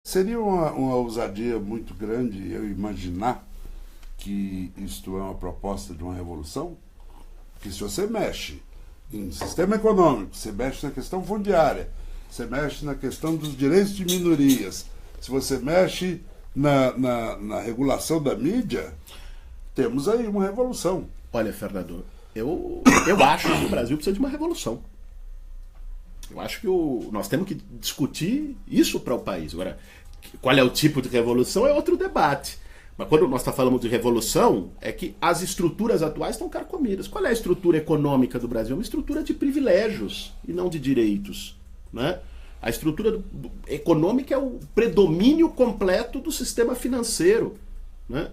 Seria uma ousadia muito grande eu imaginar que isto é uma proposta de uma revolução? Porque se você mexe em sistema econômico, você mexe na questão fundiária, você mexe na questão dos direitos de minorias, se você mexe na regulação da mídia, temos aí uma revolução. Olha, Fernando, eu acho que o Brasil precisa de uma revolução. Eu acho que nós temos que discutir isso para o país. Agora, qual é o tipo de revolução é outro debate. Mas quando nós falamos de revolução, é que as estruturas atuais estão carcomidas. Qual é a estrutura econômica do Brasil? É uma estrutura de privilégios e não de direitos. Né? A estrutura econômica é o predomínio completo do sistema financeiro. Né?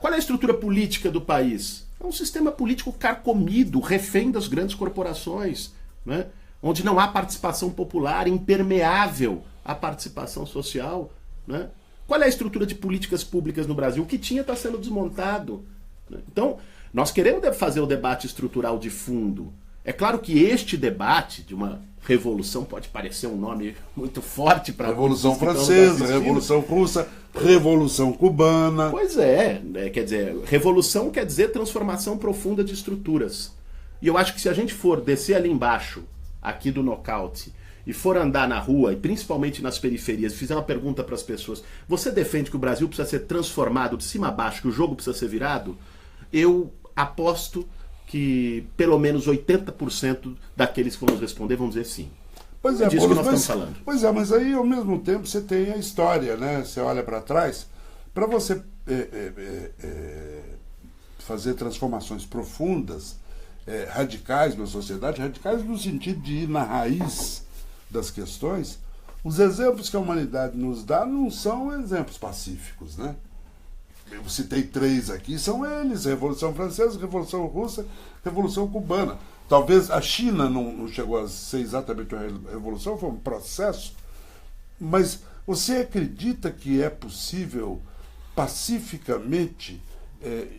Qual é a estrutura política do país? É um sistema político carcomido, refém das grandes corporações, né? Onde não há participação popular, impermeável à participação social. Né? Qual é a estrutura de políticas públicas no Brasil? O que tinha está sendo desmontado. Né? Então, nós queremos fazer o debate estrutural de fundo. É claro que este debate de uma revolução pode parecer um nome muito forte para Revolução Francesa, Revolução Russa, Revolução Cubana. Pois é, quer dizer, revolução quer dizer transformação profunda de estruturas. E eu acho que se a gente for descer ali embaixo, aqui do nocaute, e for andar na rua, e principalmente nas periferias, e fizer uma pergunta para as pessoas, você defende que o Brasil precisa ser transformado de cima a baixo, que o jogo precisa ser virado? Eu aposto que pelo menos 80% daqueles que vão nos responder vão dizer sim. Pois é, disso que nós estamos falando. Pois é, mas aí ao mesmo tempo você tem a história, né? Você olha para trás, para você fazer transformações profundas, radicais na sociedade, radicais no sentido de ir na raiz das questões, os exemplos que a humanidade nos dá não são exemplos pacíficos, né? Eu citei 3 aqui, são eles: Revolução Francesa, Revolução Russa, Revolução Cubana. Talvez a China não chegou a ser exatamente uma revolução, foi um processo, mas você acredita que é possível pacificamente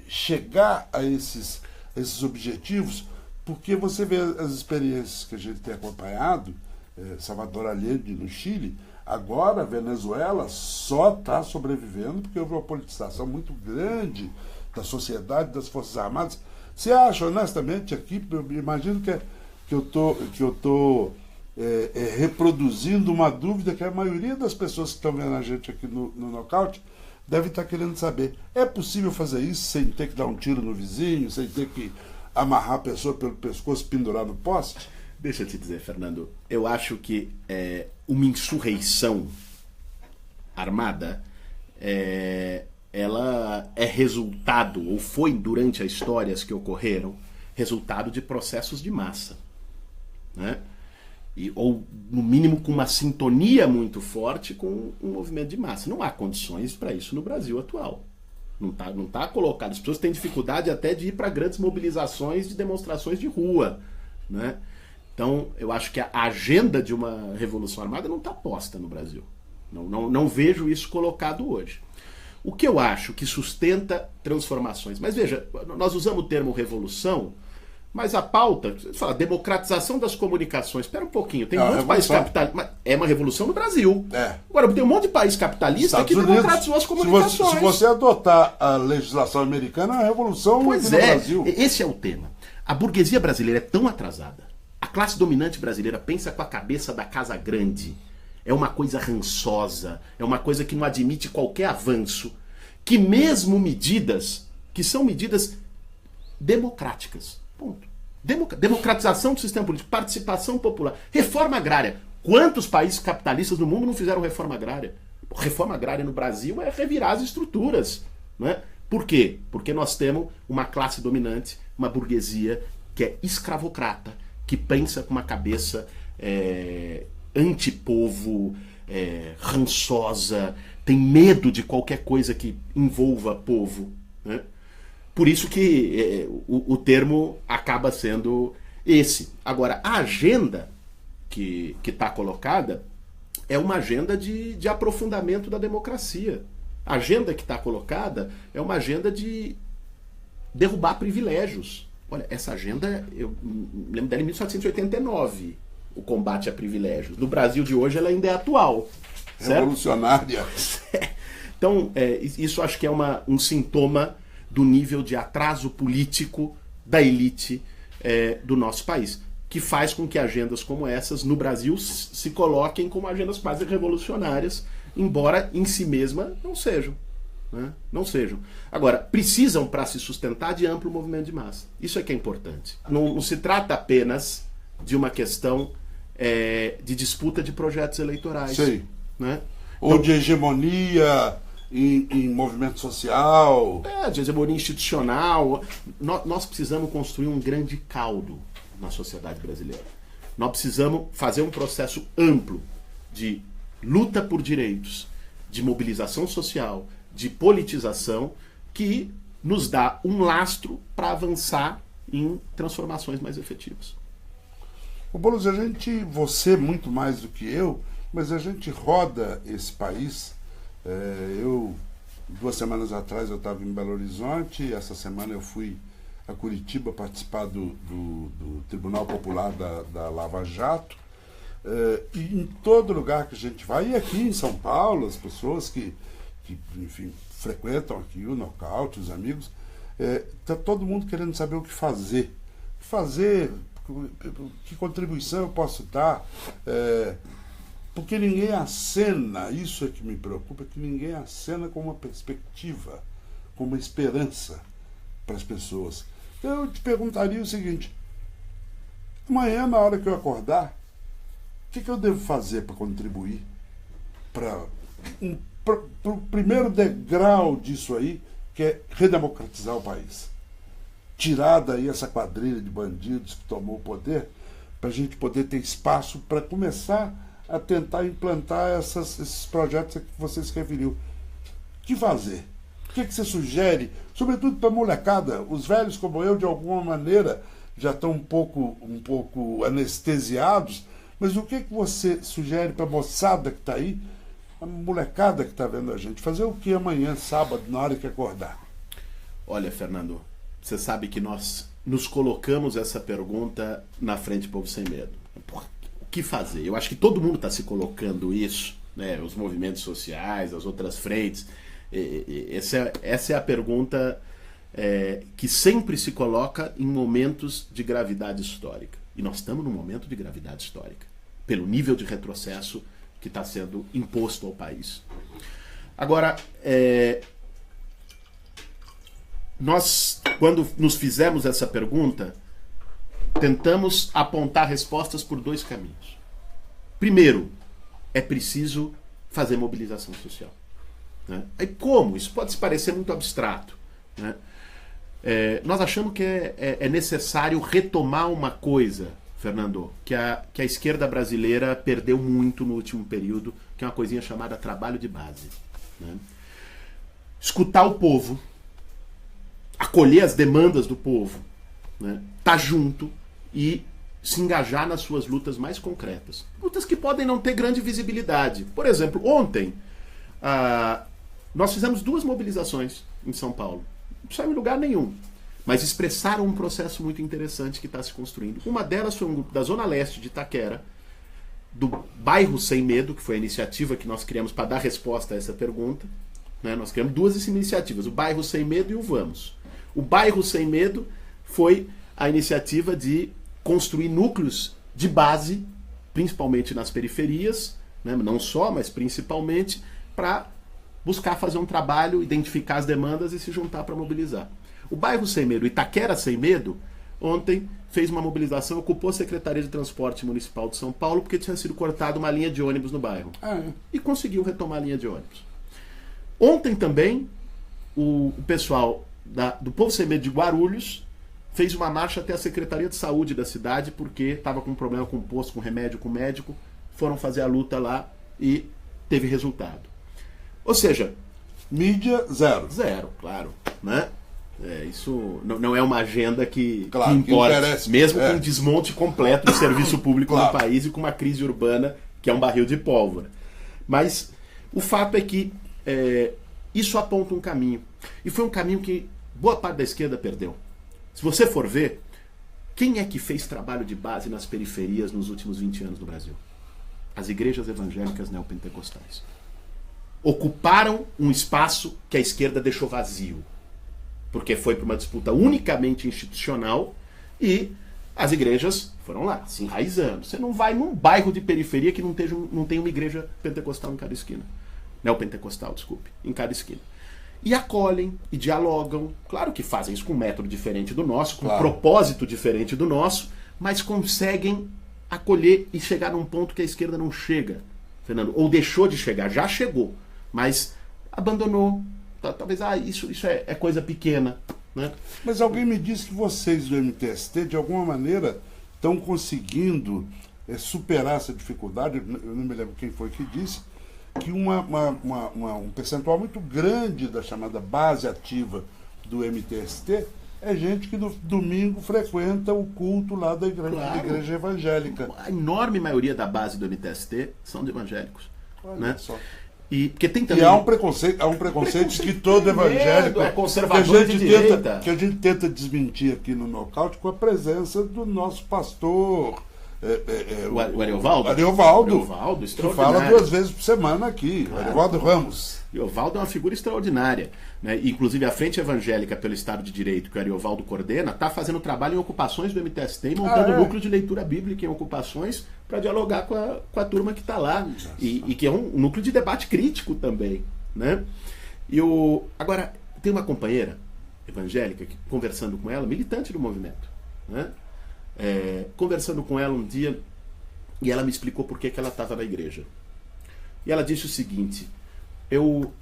chegar a esses objetivos? Porque você vê as experiências que a gente tem acompanhado, Salvador Allende no Chile, agora a Venezuela só está sobrevivendo porque houve uma politização muito grande da sociedade, das Forças Armadas. Você acha, honestamente, aqui, eu imagino que eu estou reproduzindo uma dúvida que a maioria das pessoas que estão vendo a gente aqui no Nocaute deve estar querendo saber. É possível fazer isso sem ter que dar um tiro no vizinho, sem ter que amarrar a pessoa pelo pescoço e pendurar no poste? Deixa eu te dizer, Fernando, eu acho que uma insurreição armada ela é resultado, ou foi durante as histórias que ocorreram, resultado de processos de massa. Né? Ou, no mínimo, com uma sintonia muito forte com um movimento de massa. Não há condições para isso no Brasil atual. Não tá colocado. As pessoas têm dificuldade até de ir para grandes mobilizações de demonstrações de rua. Né? Então, eu acho que a agenda de uma revolução armada não está posta no Brasil. Não vejo isso colocado hoje. O que eu acho que sustenta transformações? Mas veja, nós usamos o termo revolução, mas a pauta, você fala democratização das comunicações. Espera um pouquinho, tem um monte de país capitalista. É uma revolução no Brasil. Agora, tem um monte de país capitalista que democratizou as comunicações. Se você adotar a legislação americana, é uma revolução no Brasil. Esse é o tema. A burguesia brasileira é tão atrasada. A classe dominante brasileira pensa com a cabeça da casa grande. É uma coisa rançosa, é uma coisa que não admite qualquer avanço, que mesmo medidas que são medidas democráticas, ponto. Democratização do sistema político, participação popular, reforma agrária. Quantos países capitalistas no mundo não fizeram reforma agrária? Reforma agrária no Brasil é revirar as estruturas. Né? Por quê? Porque nós temos uma classe dominante, uma burguesia que é escravocrata, que pensa com uma cabeça antipovo, rançosa, tem medo de qualquer coisa que envolva povo. Né? Por isso que o termo acaba sendo esse. Agora, a agenda que está colocada é uma agenda de aprofundamento da democracia. A agenda que está colocada é uma agenda de derrubar privilégios. Olha, essa agenda, eu lembro dela em 1789, o combate a privilégios. No Brasil de hoje ela ainda é atual. revolucionária. Então, isso acho que é um sintoma do nível de atraso político da elite do nosso país, que faz com que agendas como essas no Brasil se coloquem como agendas quase revolucionárias, embora em si mesma não sejam. Né? Não sejam. Agora, precisam, para se sustentar, de amplo movimento de massa. Isso é que é importante. Não se trata apenas de uma questão de disputa de projetos eleitorais. Sim. Né? Ou então, de hegemonia em movimento social. De hegemonia institucional. Nós precisamos construir um grande caldo na sociedade brasileira. Nós precisamos fazer um processo amplo de luta por direitos, de mobilização social, de politização, que nos dá um lastro para avançar em transformações mais efetivas. Ô Boulos, você muito mais do que eu, mas a gente roda esse país. 2 semanas atrás eu estava em Belo Horizonte, essa semana eu fui a Curitiba participar do Tribunal Popular da Lava Jato. E em todo lugar que a gente vai, e aqui em São Paulo, as pessoas que enfim, frequentam aqui o Nocaute, os amigos, está todo mundo querendo saber o que fazer. Que contribuição eu posso dar, porque ninguém acena, isso é que me preocupa, que ninguém acena com uma perspectiva, com uma esperança para as pessoas. Então eu te perguntaria o seguinte: amanhã, na hora que eu acordar, o que eu devo fazer para contribuir para o primeiro degrau disso aí, que é redemocratizar o país? Tirar daí essa quadrilha de bandidos que tomou o poder, para a gente poder ter espaço para começar a tentar implantar esses projetos que você se referiu. O que fazer? O que você sugere? Sobretudo para a molecada. Os velhos como eu, de alguma maneira, já estão um pouco anestesiados, mas o que você sugere para a moçada que está aí, a molecada que está vendo a gente? Fazer o que amanhã, sábado, na hora que acordar? Olha, Fernando, você sabe que nós nos colocamos essa pergunta na Frente Povo Sem Medo. O que fazer? Eu acho que todo mundo está se colocando isso, né? Os movimentos sociais, as outras frentes. Essa é a pergunta que sempre se coloca em momentos de gravidade histórica. E nós estamos num momento de gravidade histórica, pelo nível de retrocesso que está sendo imposto ao país. Agora, nós, quando nos fizemos essa pergunta, tentamos apontar respostas por 2 caminhos. Primeiro, é preciso fazer mobilização social. Né? Aí como? Isso pode se parecer muito abstrato. Né? Nós achamos que é necessário retomar uma coisa, Fernando, que a esquerda brasileira perdeu muito no último período, que é uma coisinha chamada trabalho de base. Né? Escutar o povo, acolher as demandas do povo, né? Tá junto e se engajar nas suas lutas mais concretas. Lutas que podem não ter grande visibilidade. Por exemplo, ontem nós fizemos 2 mobilizações em São Paulo. Não saiu em lugar nenhum, mas expressaram um processo muito interessante que está se construindo. Uma delas foi um grupo da Zona Leste de Itaquera, do Bairro Sem Medo, que foi a iniciativa que nós criamos para dar resposta a essa pergunta. Né? Nós criamos 2 iniciativas, o Bairro Sem Medo e o Vamos. O Bairro Sem Medo foi a iniciativa de construir núcleos de base, principalmente nas periferias, né? Não só, mas principalmente, para buscar fazer um trabalho, identificar as demandas e se juntar para mobilizar. O Bairro Sem Medo, Itaquera Sem Medo, ontem fez uma mobilização, ocupou a Secretaria de Transporte Municipal de São Paulo porque tinha sido cortada uma linha de ônibus no bairro. E conseguiu retomar a linha de ônibus. Ontem também, o pessoal do Povo Sem Medo de Guarulhos fez uma marcha até a Secretaria de Saúde da cidade porque estava com um problema com posto, com remédio, com médico. Foram fazer a luta lá e teve resultado. Ou seja... mídia, zero. Zero, claro. Né? Isso não é uma agenda que claro, importa. Que mesmo com um desmonte completo do serviço público no país e com uma crise urbana que é um barril de pólvora. Mas o fato é que isso aponta um caminho. E foi um caminho que boa parte da esquerda perdeu. Se você for ver, quem é que fez trabalho de base nas periferias nos últimos 20 anos no Brasil? as igrejas evangélicas neopentecostais. Ocuparam um espaço que a esquerda deixou vazio, porque foi para uma disputa unicamente institucional e as igrejas foram lá, se enraizando. Você não vai num bairro de periferia que não tem uma igreja pentecostal em cada esquina. Neopentecostal, desculpe, em cada esquina. E acolhem e dialogam. Claro que fazem isso com um método diferente do nosso, com um propósito diferente do nosso, mas conseguem acolher e chegar num ponto que a esquerda não chega, Fernando. Ou deixou de chegar, já chegou, mas abandonou. Talvez, isso é coisa pequena. Né? Mas alguém me disse que vocês do MTST, de alguma maneira, estão conseguindo superar essa dificuldade. Eu não me lembro quem foi que disse, que um percentual muito grande da chamada base ativa do MTST é gente que no domingo frequenta o culto lá da igreja evangélica. A enorme maioria da base do MTST são de evangélicos. Olha né? só. Porque tem também... E há um preconceito que todo evangélico conservador de direita. Que a gente tenta desmentir aqui no Nocaute com a presença do nosso pastor o Ariovaldo? Ariovaldo, que fala 2 vezes por semana aqui, claro. Ariovaldo Ramos. Ariovaldo é uma figura extraordinária. Né? Inclusive a Frente Evangélica pelo Estado de Direito, que o Ariovaldo coordena, está fazendo trabalho em ocupações do MTST e montando núcleo de leitura bíblica em ocupações para dialogar com a turma que está lá. E que é um núcleo de debate crítico também. Né? Agora, tem uma companheira evangélica, que, conversando com ela, militante do movimento, né? Conversando com ela um dia, e ela me explicou por que ela estava na igreja. E ela disse o seguinte: eu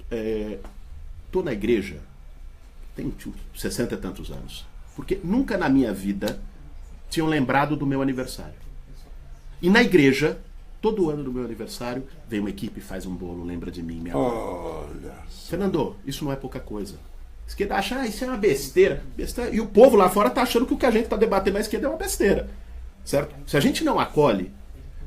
estou na igreja tem 60 e tantos anos, porque nunca na minha vida tinham lembrado do meu aniversário. E na igreja, todo ano do meu aniversário, vem uma equipe, faz um bolo, lembra de mim, minha mãe. Olha. Fernando, isso não é pouca coisa. A esquerda acha, isso é uma besteira. E o povo lá fora está achando que o que a gente está debatendo na esquerda é uma besteira. Certo? Se a gente não acolhe,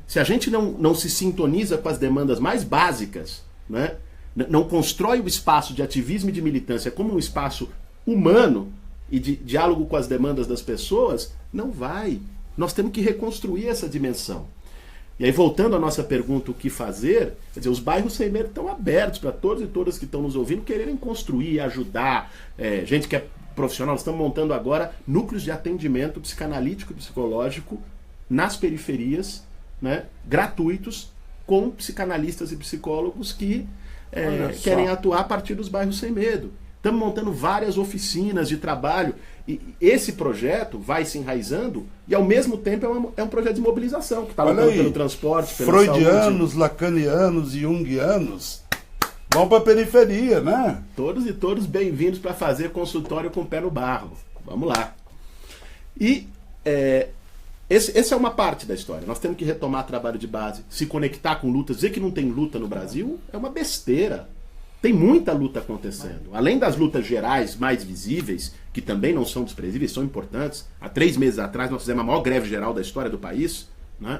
se a gente não se sintoniza com as demandas mais básicas, né? Não constrói o espaço de ativismo e de militância como um espaço humano e de diálogo com as demandas das pessoas, não vai. Nós temos que reconstruir essa dimensão. E aí, voltando à nossa pergunta, o que fazer? Quer dizer, os bairros sem medo estão abertos para todos e todas que estão nos ouvindo quererem construir, ajudar. Gente que é profissional, nós estamos montando agora núcleos de atendimento psicanalítico e psicológico nas periferias, né, gratuitos, com psicanalistas e psicólogos que querem atuar a partir dos bairros sem medo. Estamos montando várias oficinas de trabalho e esse projeto vai se enraizando e ao mesmo tempo é um projeto de mobilização que está lutando pelo transporte, pela freudianos, saúde. lacanianos e junguianos vão para a periferia, né? Todos e todos bem-vindos para fazer consultório com o pé no barro. Vamos lá. E essa é uma parte da história. Nós temos que retomar trabalho de base, se conectar com lutas. Dizer que não tem luta no Brasil é uma besteira. Tem muita luta acontecendo. Além das lutas gerais mais visíveis, que também não são desprezíveis, são importantes. Há 3 meses atrás nós fizemos a maior greve geral da história do país. Né?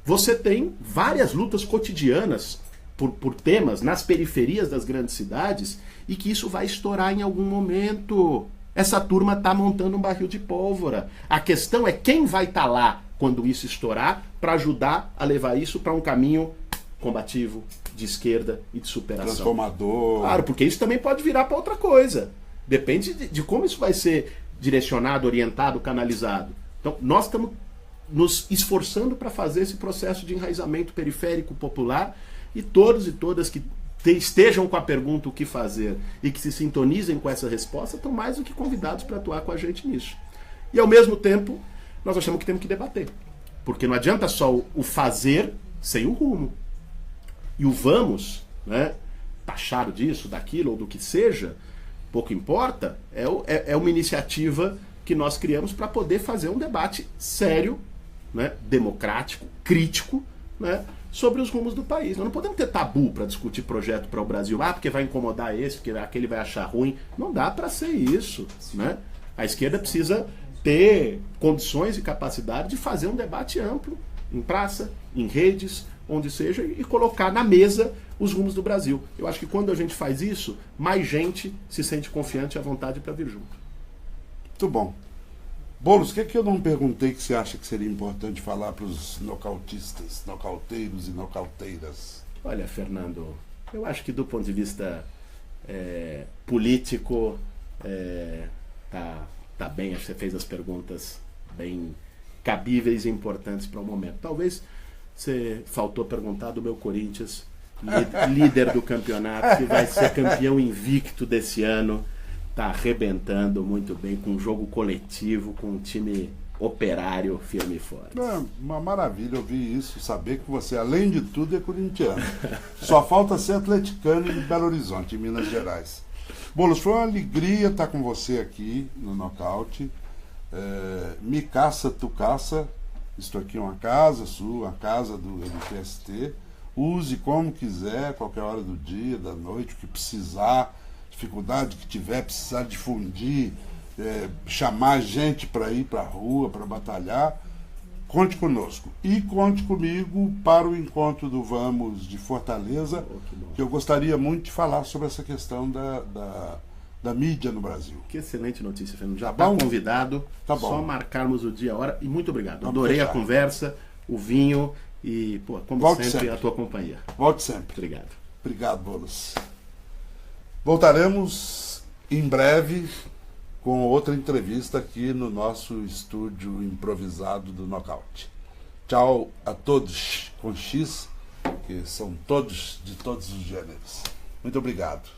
Você tem várias lutas cotidianas por temas nas periferias das grandes cidades e que isso vai estourar em algum momento. Essa turma está montando um barril de pólvora. A questão é quem vai estar lá quando isso estourar para ajudar a levar isso para um caminho combativo, de esquerda e de superação. Transformador. Claro, porque isso também pode virar para outra coisa. Depende de como isso vai ser direcionado, orientado, canalizado. Então, nós estamos nos esforçando para fazer esse processo de enraizamento periférico popular e todos e todas que estejam com a pergunta o que fazer e que se sintonizem com essa resposta estão mais do que convidados para atuar com a gente nisso. E, ao mesmo tempo, nós achamos que temos que debater. Porque não adianta só o fazer sem o rumo. E o vamos, né, taxado disso, daquilo ou do que seja, pouco importa, é uma iniciativa que nós criamos para poder fazer um debate sério, né, democrático, crítico, né, sobre os rumos do país. Nós não podemos ter tabu para discutir projeto para o Brasil, porque vai incomodar esse, porque aquele vai achar ruim. Não dá para ser isso. Né? A esquerda precisa ter condições e capacidade de fazer um debate amplo, em praça, em redes, onde seja, e colocar na mesa os rumos do Brasil. Eu acho que quando a gente faz isso, mais gente se sente confiante e à vontade para vir junto. Muito bom. Boulos, o que eu não perguntei que você acha que seria importante falar para os nocautistas, nocauteiros e nocauteiras? Olha, Fernando, eu acho que do ponto de vista político, tá bem, acho que você fez as perguntas bem cabíveis e importantes para o momento. Talvez você faltou perguntar do meu Corinthians, líder do campeonato, que vai ser campeão invicto desse ano, está arrebentando muito bem, com um jogo coletivo, com um time operário firme e forte. É uma maravilha ouvir isso, saber que você, além de tudo, é corintiano. Só falta ser atleticano em Belo Horizonte, em Minas Gerais. Boulos, foi uma alegria estar com você aqui no Nocaute. Me caça, tu caça. Isto aqui é uma casa sua, uma casa do MTST. Use como quiser, qualquer hora do dia, da noite, o que precisar, dificuldade que tiver, precisar difundir, chamar gente para ir para a rua, para batalhar, conte conosco. E conte comigo para o encontro do Vamos de Fortaleza, que eu gostaria muito de falar sobre essa questão da mídia no Brasil. Que excelente notícia, Fernando. Já está convidado, tá bom. Só marcarmos o dia, a hora, e muito obrigado. Adorei a conversa, o vinho e, como sempre, a tua companhia. Volte sempre. Obrigado. Obrigado, Boulos. Voltaremos em breve com outra entrevista aqui no nosso estúdio improvisado do Nocaute. Tchau a todos, com X, que são todos de todos os gêneros. Muito obrigado.